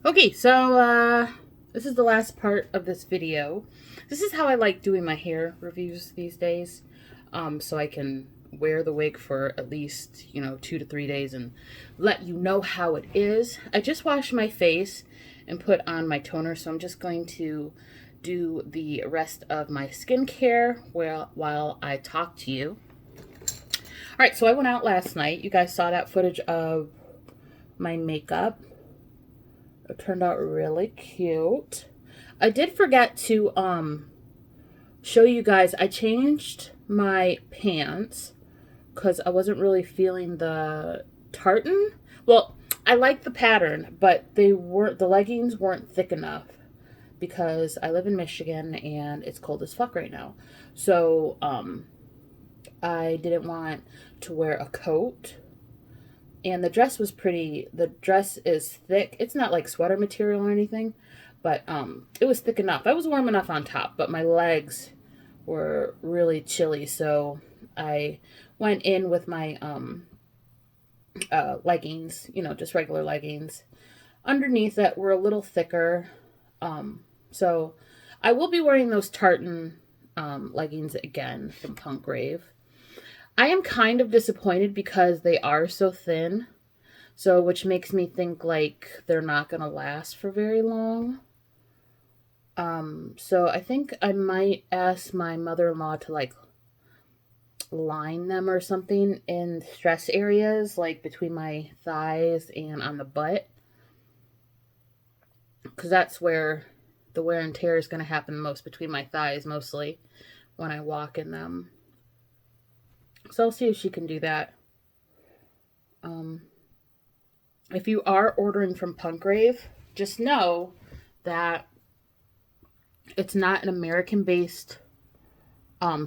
Okay, so this is the last part of this video. This is how I like doing my hair reviews these days. So I can wear the wig for at least, 2 to 3 days and let you know how it is. I just washed my face and put on my toner, so I'm just going to do the rest of my skincare while I talk to you. All right, so I went out last night. You guys saw that footage of my makeup. It turned out really cute. I did forget to show you guys, I changed my pants because I wasn't really feeling the tartan. Well, I liked the pattern, but the leggings weren't thick enough because I live in Michigan and it's cold as fuck right now. So I didn't want to wear a coat. And the dress was pretty, the dress is thick. It's not like sweater material or anything, but it was thick enough. I was warm enough on top, but my legs were really chilly. So I went in with my leggings, just regular leggings. Underneath that were a little thicker. So I will be wearing those tartan leggings again from Punk Rave. I am kind of disappointed because they are so thin, so which makes me think like they're not going to last for very long. So I think I might ask my mother-in-law to like line them or something in stress areas, like between my thighs and on the butt, because that's where the wear and tear is going to happen most, between my thighs mostly when I walk in them. So I'll see if she can do that. If you are ordering from Punk Rave, just know that it's not an American-based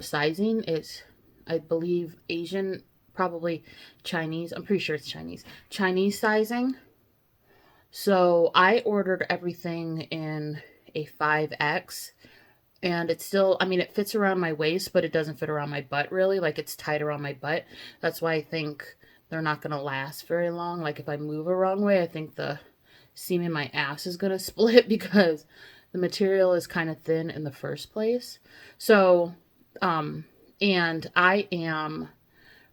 sizing. It's, I believe, Asian, probably Chinese. I'm pretty sure it's Chinese. Chinese sizing. So I ordered everything in a 5X. And it's still, I mean, it fits around my waist, but it doesn't fit around my butt really. Like, it's tight around my butt. That's why I think they're not going to last very long. Like, if I move a wrong way, I think the seam in my ass is going to split because the material is kind of thin in the first place. So, and I am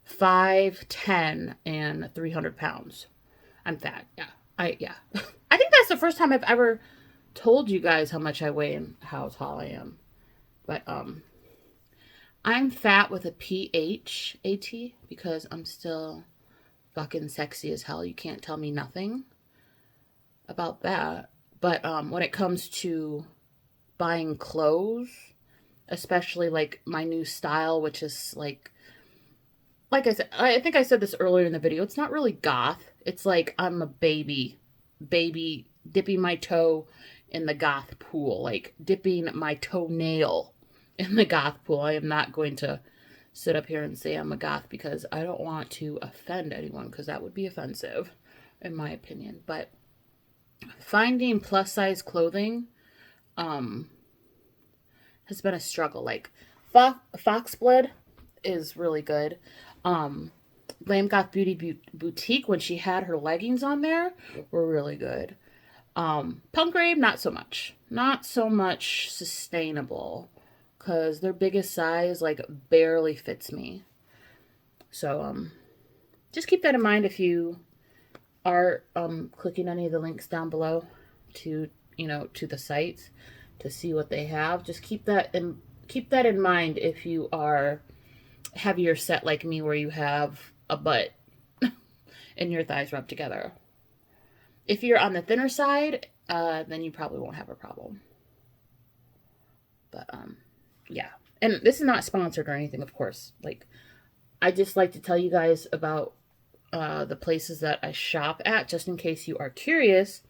5'10" and 300 pounds. I'm fat. Yeah. Yeah. I think that's the first time I've ever told you guys how much I weigh and how tall I am. But I'm fat with a PHAT because I'm still fucking sexy as hell. You can't tell me nothing about that. But when it comes to buying clothes, especially like my new style, which is like I said, I think I said this earlier in the video, it's not really goth. It's like I'm a baby dipping my toe in the goth pool, like dipping my toenail in the goth pool. I am not going to sit up here and say I'm a goth because I don't want to offend anyone, because that would be offensive in my opinion. But finding plus size clothing has been a struggle. Like Foxblood is really good. Glam Goth Beauty Boutique, when she had her leggings on there, were really good. Punk Rave, not so much. Not so much sustainable, because their biggest size, like, barely fits me. So, just keep that in mind if you are, clicking any of the links down below to, to the sites to see what they have. Just keep that in mind if you are heavier set like me, where you have a butt and your thighs rubbed together. If you're on the thinner side, then you probably won't have a problem. But, yeah. And this is not sponsored or anything, of course. Like, I just like to tell you guys about the places that I shop at, just in case you are curious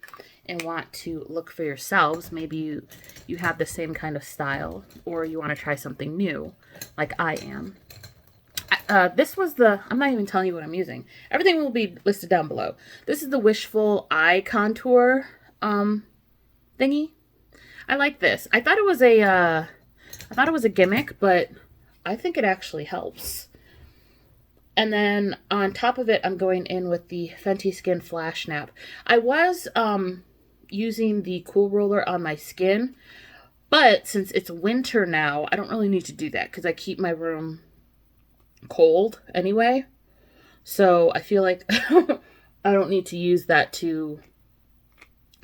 and want to look for yourselves. Maybe you have the same kind of style, or you want to try something new, like I am. This was I'm not even telling you what I'm using. Everything will be listed down below. This is the Wishful Eye Contour thingy. I like this. I thought it was a gimmick, but I think it actually helps. And then on top of it, I'm going in with the Fenty Skin Flash Nap. I was using the cool roller on my skin. But since it's winter now, I don't really need to do that because I keep my room cold anyway. So I feel like I don't need to use that to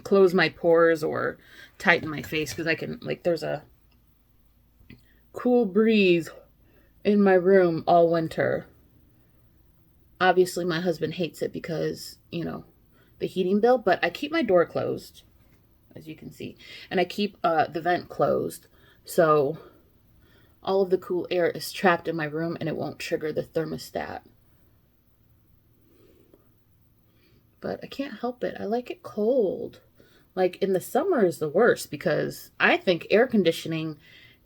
close my pores or tighten my face because I can, like, there's a cool breeze in my room all winter. Obviously, my husband hates it because, you know, the heating bill, but I keep my door closed, as you can see, and I keep the vent closed, so all of the cool air is trapped in my room and it won't trigger the thermostat. But I can't help it. I like it cold. Like, in the summer is the worst because I think air conditioning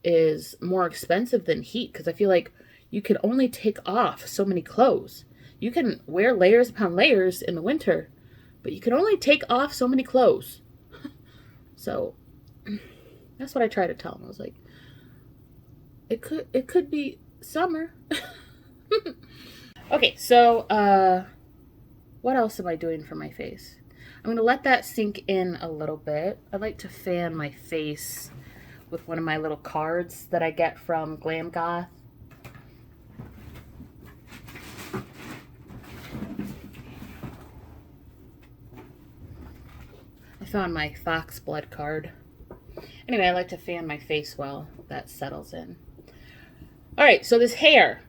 is more expensive than heat because I feel like you can only take off so many clothes. You can wear layers upon layers in the winter, but you can only take off so many clothes. So that's what I try to tell him. I was like, it could be summer. Okay, so what else am I doing for my face? I'm going to let that sink in a little bit. I like to fan my face with one of my little cards that I get from Glam Goth. I found my fox blood card. Anyway, I like to fan my face while that settles in. All right, so this hair.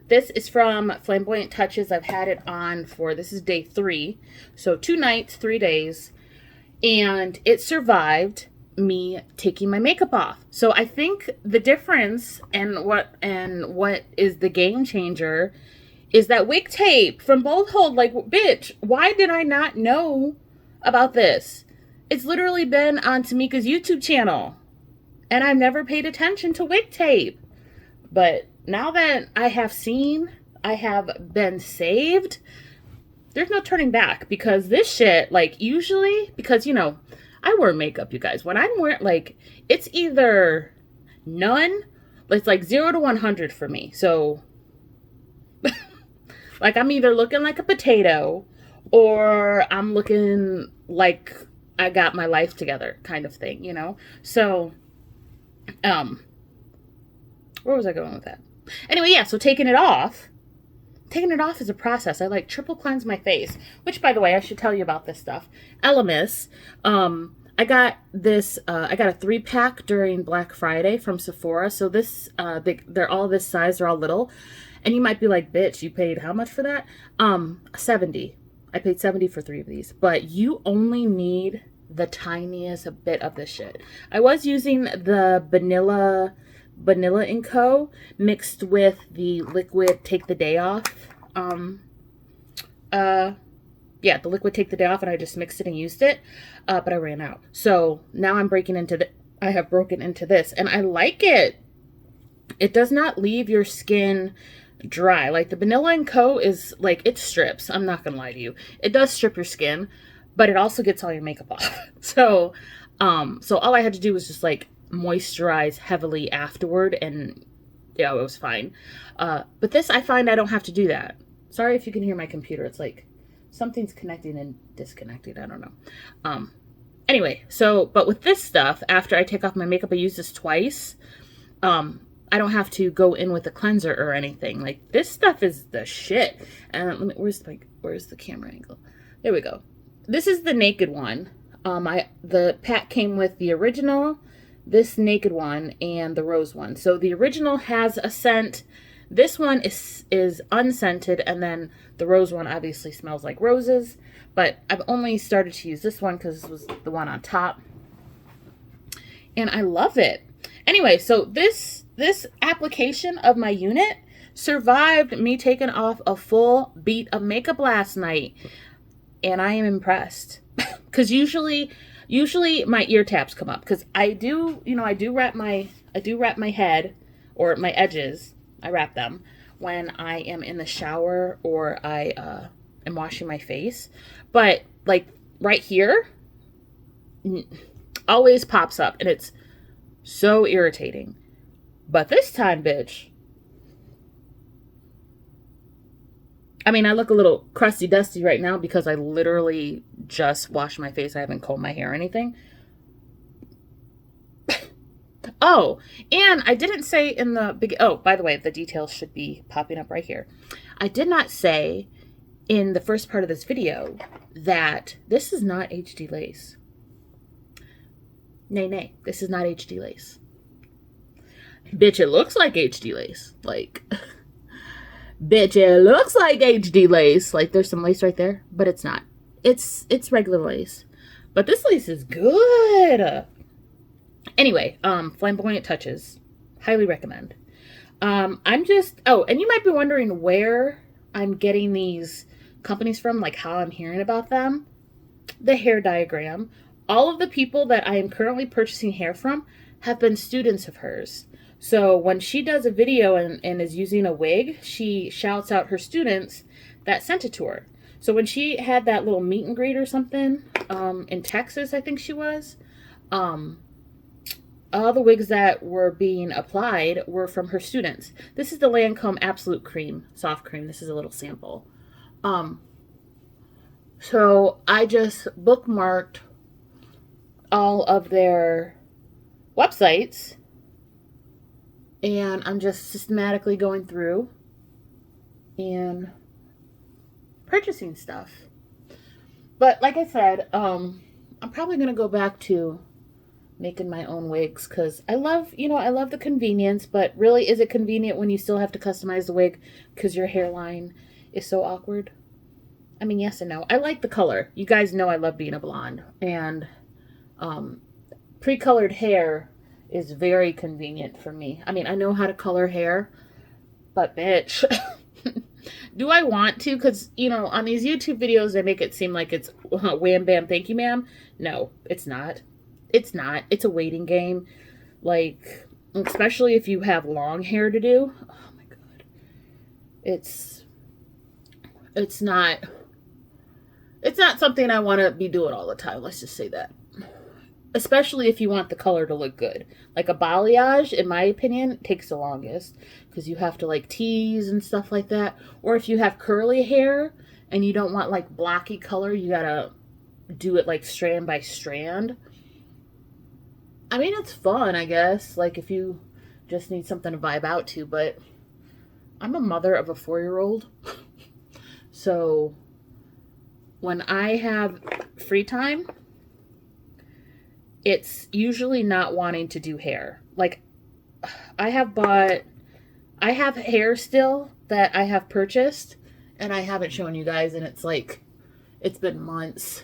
This is from Flamboyant Touches. I've had it on for, this is day 3. So 2 nights, 3 days. And it survived me taking my makeup off. So I think the difference and what is the game changer is that wig tape from Bold Hold. Like, bitch, why did I not know about this? It's literally been on Tamika's YouTube channel. And I've never paid attention to wig tape. But now that I have seen, I have been saved, there's no turning back because this shit, like, usually, because, you know, I wear makeup, you guys. When I'm wearing, like, it's either none, it's like 0 to 100 for me. So, like, I'm either looking like a potato or I'm looking like I got my life together kind of thing, you know? So, where was I going with that? Anyway, yeah, so taking it off is a process. I like triple cleanse my face, which, by the way, I should tell you about this stuff. Elemis, I got this, I got a 3-pack during Black Friday from Sephora. So this, they're all this size, they're all little. And you might be like, bitch, you paid how much for that? 70. I paid 70 for 3 of these, but you only need the tiniest bit of this shit. I was using the Vanilla & Co. mixed with the liquid Take the Day Off. Yeah, the liquid Take the Day Off, and I just mixed it and used it, but I ran out. So now I'm breaking into I have broken into this, and I like it. It does not leave your skin dry. Like the Vanilla & Co. is like, it strips. I'm not gonna lie to you. It does strip your skin, but it also gets all your makeup off. So all I had to do was just like moisturize heavily afterward, and yeah, it was fine. But this, I find I don't have to do that. Sorry if you can hear my computer. It's like something's connecting and disconnecting. I don't know. Anyway, so, but with this stuff, after I take off my makeup, I use this twice. I don't have to go in with a cleanser or anything. Like, this stuff is the shit. And where's the camera angle? There we go. This is the Naked one. The pack came with the original, this Naked one, and the Rose one. So the original has a scent. This one is unscented, and then the Rose one obviously smells like roses. But I've only started to use this one because this was the one on top. And I love it. Anyway, so this application of my unit survived me taking off a full beat of makeup last night. And I am impressed. Because usually my ear tabs come up. Because I do wrap my head, or my edges, I wrap them when I am in the shower or I am washing my face. But like right here, always pops up, and it's so irritating. But this time, bitch, I mean, I look a little crusty dusty right now because I literally just washed my face. I haven't combed my hair or anything. Oh, and I didn't say in the big, oh, by the way, the details should be popping up right here. I did not say in the first part of this video that this is not HD lace. Nay, this is not HD lace. Bitch, it looks like HD lace. Like, bitch, it looks like HD lace. Like, there's some lace right there, but it's not. It's regular lace. But this lace is good. Anyway, Flamboyant Touches. Highly recommend. I'm just, oh, and you might be wondering where I'm getting these companies from, like how I'm hearing about them. The hair diagram. All of the people that I am currently purchasing hair from have been students of hers. So when she does a video and is using a wig, she shouts out her students that sent it to her. So when she had that little meet and greet or something in Texas, I think she was, all the wigs that were being applied were from her students. This is the Lancome Absolute Cream, Soft Cream. This is a little sample. So I just bookmarked all of their websites, and I'm just systematically going through and purchasing stuff. But like I said, I'm probably going to go back to making my own wigs because I love the convenience, but really, is it convenient when you still have to customize the wig because your hairline is so awkward? I mean, yes and no. I like the color. You guys know I love being a blonde, and pre-colored hair is very convenient for me. I mean, I know how to color hair, but bitch, do I want to? Because, on these YouTube videos, they make it seem like it's wham, bam, thank you, ma'am. No, it's not. It's not. It's a waiting game. Like, especially if you have long hair to do. Oh my God. It's not something I want to be doing all the time. Let's just say that. Especially if you want the color to look good. Like a balayage, in my opinion, takes the longest because you have to like tease and stuff like that. Or if you have curly hair and you don't want like blocky color, you gotta do it like strand by strand. I mean, it's fun, I guess, like if you just need something to vibe out to, but I'm a mother of a 4-year-old. So when I have free time, it's usually not wanting to do hair. Like, I have hair still that I have purchased and I haven't shown you guys, and it's like, it's been months.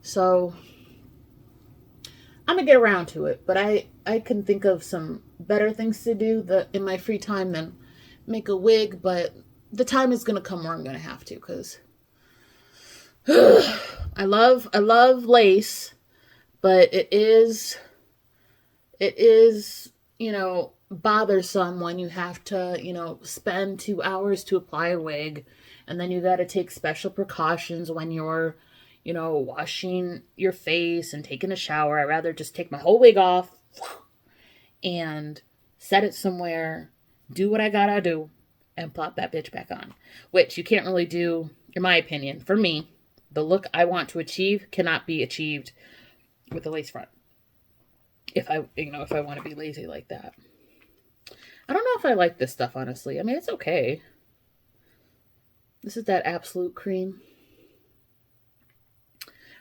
So I'm gonna get around to it, but I can think of some better things to do in my free time than make a wig, but the time is gonna come where I'm gonna have to, because I love lace, but it is bothersome when you have to spend 2 hours to apply a wig, and then you got to take special precautions when you're washing your face and taking a shower. I'd rather just take my whole wig off and set it somewhere, do what I gotta do, and plop that bitch back on. Which you can't really do, in my opinion. For me, the look I want to achieve cannot be achieved with a lace front. If I want to be lazy like that. I don't know if I like this stuff, honestly. I mean, it's okay. This is that Absolute Cream.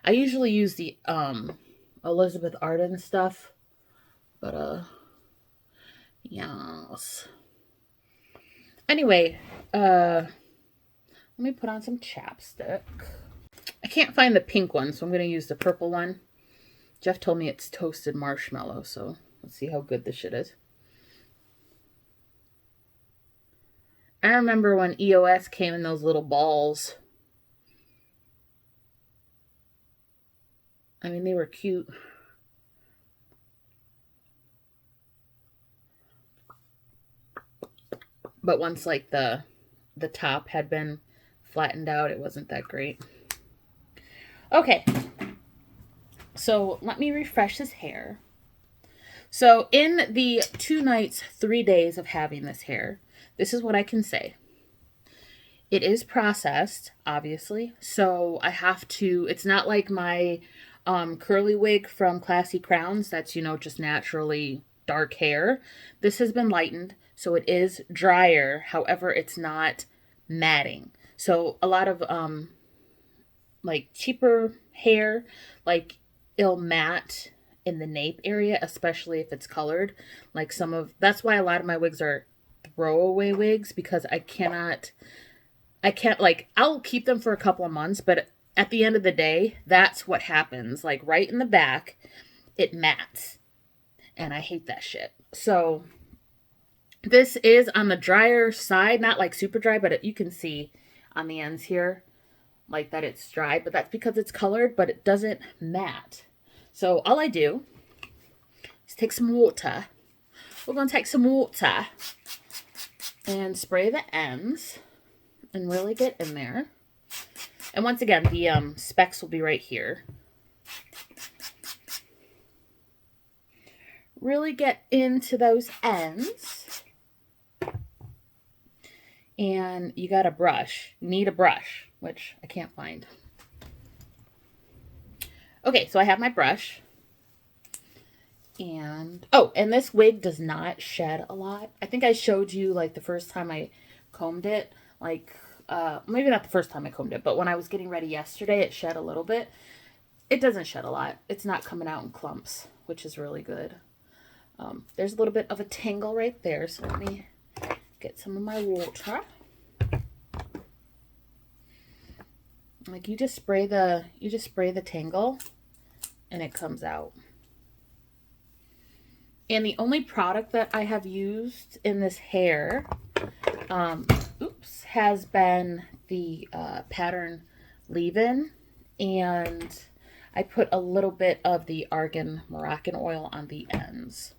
I usually use the Elizabeth Arden stuff, but yes. Anyway, let me put on some chapstick. I can't find the pink one, so I'm going to use the purple one. Jeff told me it's toasted marshmallow, so let's see how good this shit is. I remember when EOS came in those little balls. I mean, they were cute. But once like the top had been flattened out, it wasn't that great. Okay. So let me refresh his hair. So in the 2 nights, 3 days of having this hair, this is what I can say. It is processed, obviously. So I have to, it's not like my curly wig from Classy Crowns that's, you know, just naturally dark hair. This has been lightened, so it is drier. However, it's not matting. So a lot of like cheaper hair, like it'll matte in the nape area, especially if it's colored. Like that's why a lot of my wigs are throwaway wigs, because I can't, like, I'll keep them for a couple of months, but at the end of the day, that's what happens. Like right in the back, it mattes. And I hate that shit. So this is on the drier side, not like super dry, but you can see on the ends here, like that it's dry, but that's because it's colored, but it doesn't matte. So all I do is take some water. We're going to take some water and spray the ends and really get in there. And once again, the specs will be right here. Really get into those ends. And you got a brush. You need a brush, which I can't find. Okay, so I have my brush. And, oh, and this wig does not shed a lot. I think I showed you, like, the first time I combed it. Like, maybe not the first time I combed it, but when I was getting ready yesterday, it shed a little bit. It doesn't shed a lot. It's not coming out in clumps, which is really good. There's a little bit of a tangle right there, so let me get some of my water. Like you just spray the tangle and it comes out. And the only product that I have used in this hair, has been the pattern leave-in, and I put a little bit of the argan Moroccan oil on the ends.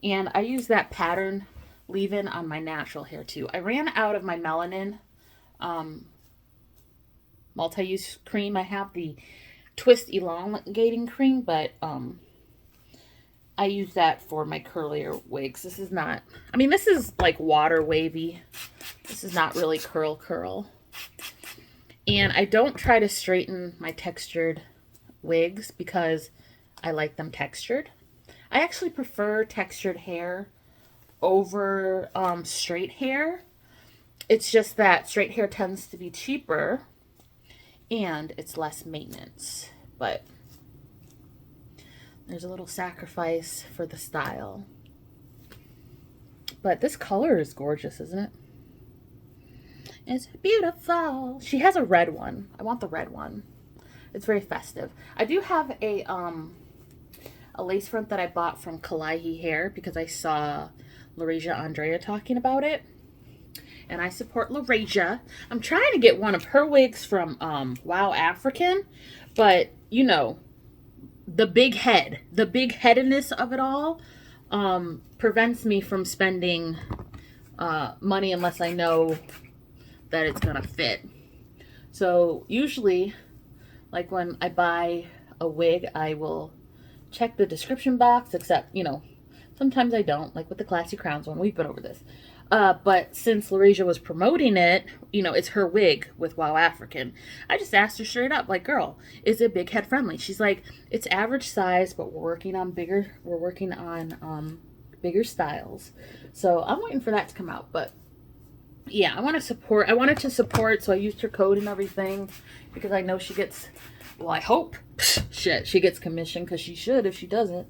And I use that pattern leave-in on my natural hair too. I ran out of my melanin multi-use cream. I have the twist elongating cream, but I use that for my curlier wigs. This is not, I mean, this is like water wavy. This is not really curl. And I don't try to straighten my textured wigs because I like them textured. I actually prefer textured hair over straight hair. It's just that straight hair tends to be cheaper and it's less maintenance. But there's a little sacrifice for the style. But this color is gorgeous, isn't it? It's beautiful. She has a red one. I want the red one. It's very festive. I do have a lace front that I bought from Kalaihi Hair because I saw LaRasia Andrea talking about it. And I support LaRasia. I'm trying to get one of her wigs from Wow African, but you know, the big headedness of it all prevents me from spending money unless I know that it's gonna fit. So usually, like when I buy a wig, I will check the description box, except, you know, sometimes I don't, like with the Classy Crowns one. We've been over this. But since LaRasia was promoting it, you know, it's her wig with Wow African. I just asked her straight up, like, girl, is it big head friendly? She's like, it's average size, but we're working on bigger styles. So I'm waiting for that to come out. But yeah, I wanted to support, so I used her code and everything because I know she gets, well, I hope shit, she gets commission, because she should if she doesn't.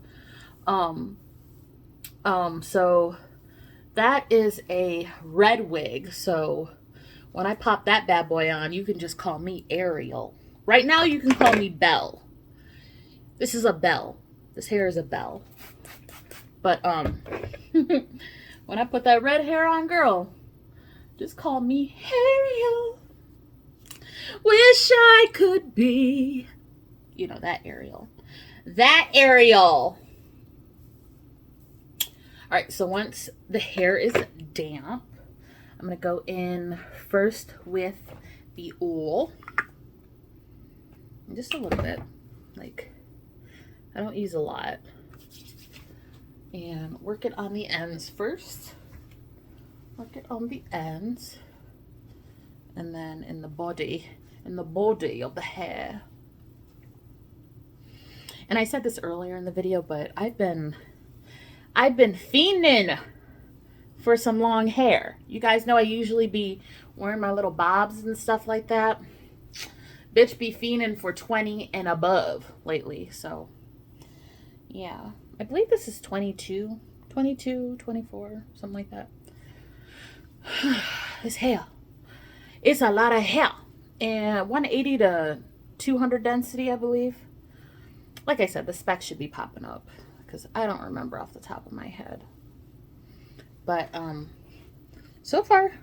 So that is a red wig. So when I pop that bad boy on, you can just call me Ariel. Right now you can call me Belle. This is a Belle. This hair is a Belle. But when I put that red hair on, girl, just call me Ariel. Wish I could be, you know, that Ariel. That Ariel. All right, so once the hair is damp, I'm going to go in first with the oil. Just a little bit. Like, I don't use a lot. And work it on the ends first. Work it on the ends. And then in the body of the hair. And I said this earlier in the video, but I've been fiending for some long hair. You guys know I usually be wearing my little bobs and stuff like that. Bitch be fiending for 20 and above lately. So yeah, I believe this is 22, 24, something like that. This hair. It's a lot of hair. And 180 to 200 density, I believe. Like I said, the specs should be popping up because I don't remember off the top of my head. But so far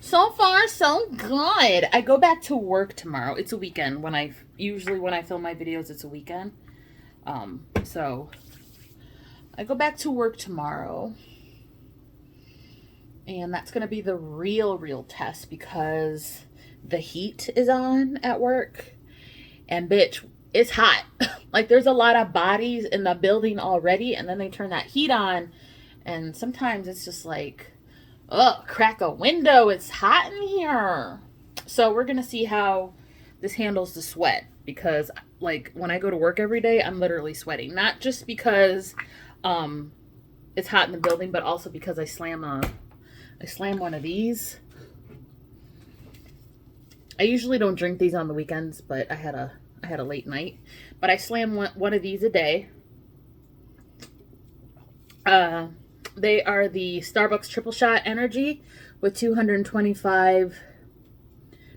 so good. I go back to work tomorrow. It's a weekend. Usually when I film my videos, it's a weekend. So I go back to work tomorrow. And that's going to be the real test because the heat is on at work. And bitch, it's hot. Like there's a lot of bodies in the building already. And then they turn that heat on. And sometimes it's just like, oh, crack a window. It's hot in here. So we're going to see how this handles the sweat. Because like when I go to work every day, I'm literally sweating. Not just because it's hot in the building, but also because I slam one of these. I usually don't drink these on the weekends, but I had a late night. But I slam one of these a day. They are the Starbucks Triple Shot Energy with 225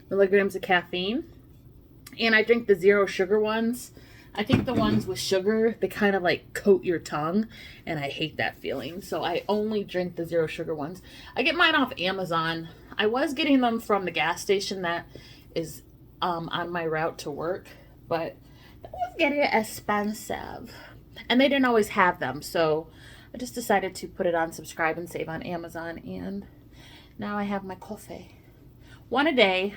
milligrams of caffeine. And I drink the zero sugar ones. I think the ones with sugar, they kind of like coat your tongue, and I hate that feeling. So I only drink the zero sugar ones. I get mine off Amazon. I was getting them from the gas station that is on my route to work, but that was getting expensive. And they didn't always have them, so I just decided to put it on Subscribe and Save on Amazon, and now I have my coffee. One a day.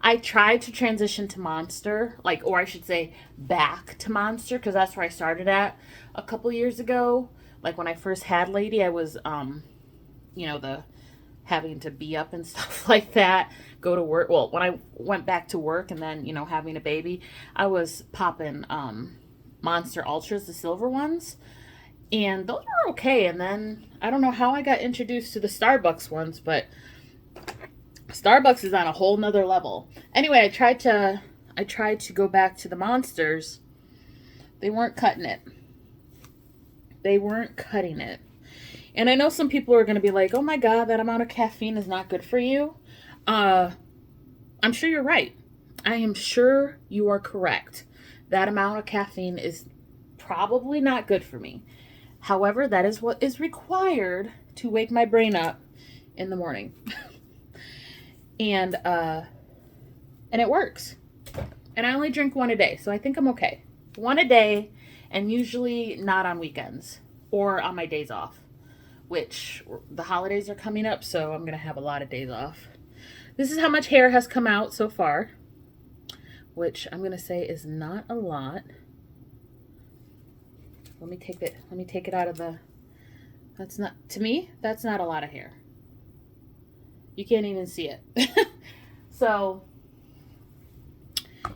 I tried to transition to Monster, or I should say back to Monster, because that's where I started at a couple years ago. Like when I first had Lady, I was, the having to be up and stuff like that, go to work. Well, when I went back to work and then, having a baby, I was popping Monster Ultras, the silver ones, and those were okay. And then I don't know how I got introduced to the Starbucks ones, but Starbucks is on a whole nother level. Anyway, I tried to go back to the Monsters. They weren't cutting it. They weren't cutting it. And I know some people are going to be like, oh my God, that amount of caffeine is not good for you. I'm sure you're right. I am sure you are correct. That amount of caffeine is probably not good for me. However, that is what is required to wake my brain up in the morning. And it works. And I only drink one a day, so I think I'm okay. One a day, and usually not on weekends or on my days off, which the holidays are coming up, so I'm going to have a lot of days off. This is how much hair has come out so far, which I'm going to say is not a lot. Let me take it out of the, to me, that's not a lot of hair. You can't even see it. So,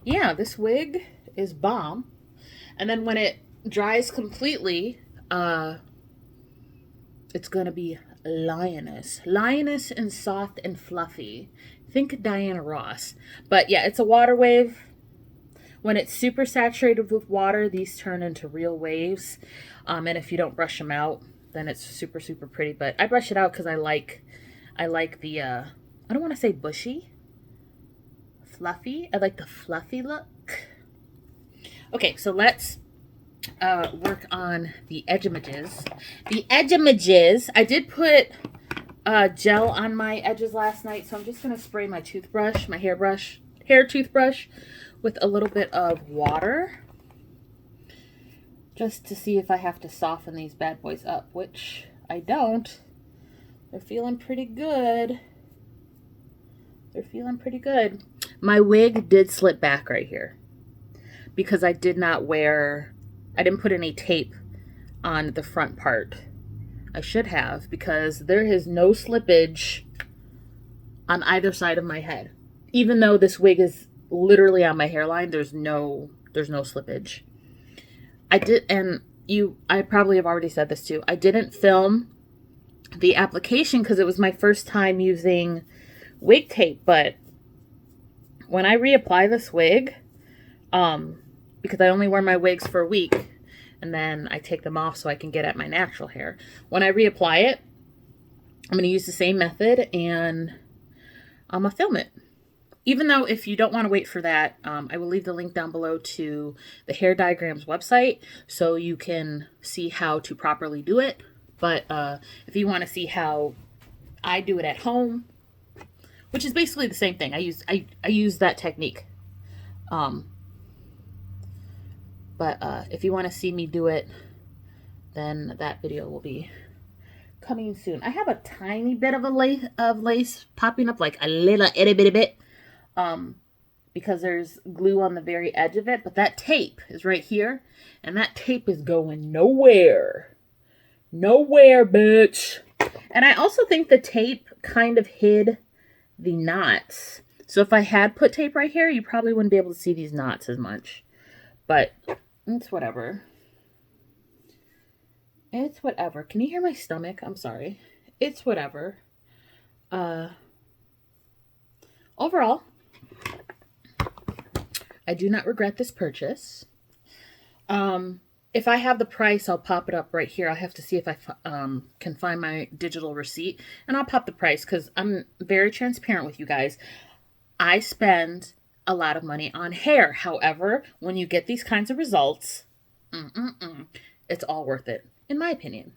yeah, this wig is bomb. And then when it dries completely, it's going to be lioness. Lioness and soft and fluffy. Think Diana Ross. But yeah, it's a water wave. When it's super saturated with water, these turn into real waves. And if you don't brush them out, then it's super, super pretty. But I brush it out because I like the, I don't want to say bushy. Fluffy. I like the fluffy look. Okay, so let's work on the edge-images. The edge-images, I did put gel on my edges last night, so I'm just going to spray my toothbrush, my hair toothbrush, with a little bit of water. Just to see if I have to soften these bad boys up, which I don't. They're feeling pretty good. They're feeling pretty good. My wig did slip back right here because I didn't put any tape on the front part I should have, because there is no slippage on either side of my head. Even though this wig is literally on my hairline, there's no slippage. I probably have already said this too. I didn't film the application because it was my first time using wig tape, but when I reapply this wig, because I only wear my wigs for a week and then I take them off so I can get at my natural hair. When I reapply it, I'm going to use the same method and I'm going to film it. Even though if you don't want to wait for that, I will leave the link down below to the Hair Diagrams website so you can see how to properly do it. But if you want to see how I do it at home, which is basically the same thing, I use that technique. But if you want to see me do it, then that video will be coming soon. I have a tiny bit of lace popping up, like a little itty bitty bit. Because there's glue on the very edge of it, but that tape is right here, and that tape is going nowhere. Nowhere, bitch. And I also think the tape kind of hid the knots. So if I had put tape right here, you probably wouldn't be able to see these knots as much. But it's whatever. It's whatever. Can you hear my stomach? I'm sorry. It's whatever. Overall, I do not regret this purchase. If I have the price, I'll pop it up right here. I'll have to see if I can find my digital receipt, and I'll pop the price because I'm very transparent with you guys. I spend a lot of money on hair. However, when you get these kinds of results, it's all worth it, in my opinion.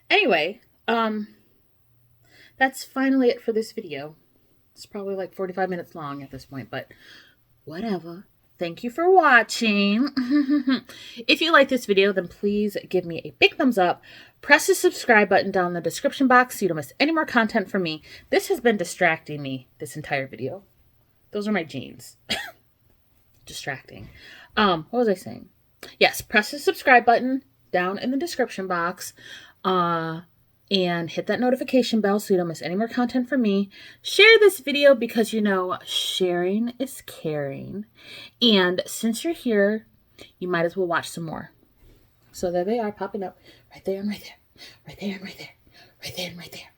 Anyway, that's finally it for this video. It's probably like 45 minutes long at this point, but whatever. Thank you for watching. If you like this video, then please give me a big thumbs up. Press the subscribe button down in the description box so you don't miss any more content from me. This has been distracting me this entire video. Those are my jeans. Distracting. What was I saying? Yes, press the subscribe button down in the description box. And hit that notification bell so you don't miss any more content from me. Share this video because, you know, sharing is caring. And since you're here, you might as well watch some more. So there they are, popping up right there and right there. Right there and right there. Right there and right there.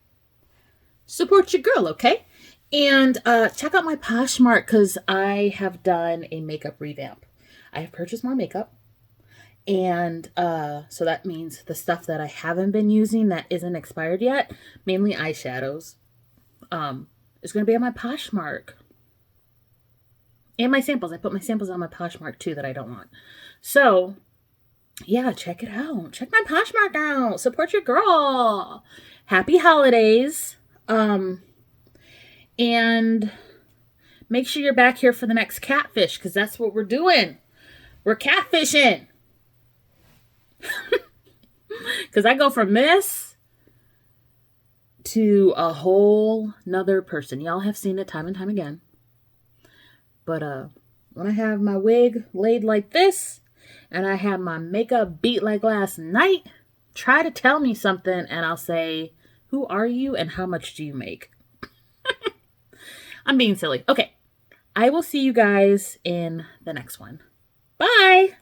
Support your girl, okay? And check out my Poshmark because I have done a makeup revamp. I have purchased more makeup. And so that means the stuff that I haven't been using that isn't expired yet, mainly eyeshadows, is going to be on my Poshmark. And my samples. I put my samples on my Poshmark too that I don't want. So, yeah, check it out. Check my Poshmark out. Support your girl. Happy holidays. And make sure you're back here for the next catfish because that's what we're doing. We're catfishing. Because I go from this to a whole nother person. Y'all have seen it time and time again. But when I have my wig laid like this and I have my makeup beat like last night, try to tell me something and I'll say, who are you and how much do you make? I'm being silly. Okay. I will see you guys in the next one. Bye.